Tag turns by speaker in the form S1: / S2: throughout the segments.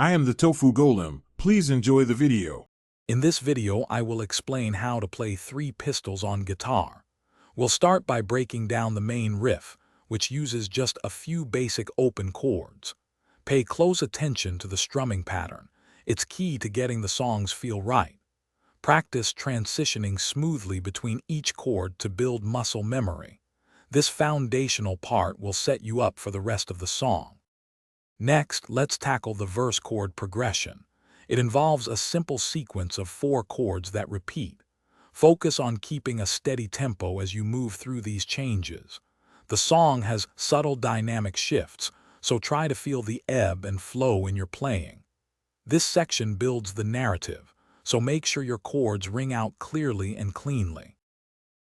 S1: I am the Tofu Golem. Please enjoy the video.
S2: In this video, I will explain how to play 3 pistols on guitar. We'll start by breaking down the main riff, which uses just a few basic open chords. Pay close attention to the strumming pattern. It's key to getting the songs feel right. Practice transitioning smoothly between each chord to build muscle memory. This foundational part will set you up for the rest of the song. Next, let's tackle the verse chord progression. It involves a simple sequence of 4 chords that repeat. Focus on keeping a steady tempo as you move through these changes. The song has subtle dynamic shifts, so try to feel the ebb and flow in your playing. This section builds the narrative, so make sure your chords ring out clearly and cleanly.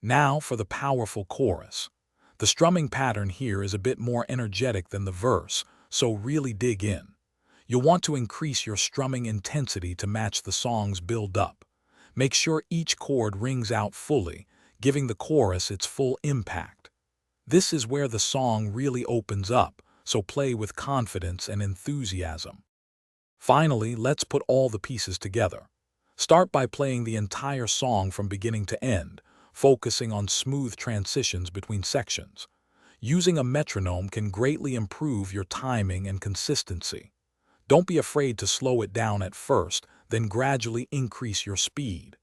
S2: Now for the powerful chorus. The strumming pattern here is a bit more energetic than the verse, so really dig in. You'll want to increase your strumming intensity to match the song's build-up. Make sure each chord rings out fully, giving the chorus its full impact. This is where the song really opens up, so play with confidence and enthusiasm. Finally, let's put all the pieces together. Start by playing the entire song from beginning to end, focusing on smooth transitions between sections. Using a metronome can greatly improve your timing and consistency. Don't be afraid to slow it down at first, then gradually increase your speed.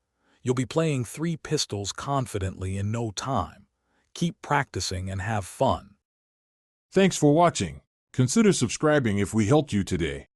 S2: You'll be playing 3 pistols confidently in no time. Keep practicing and have fun.
S1: Thanks for watching. Consider subscribing if we helped you today.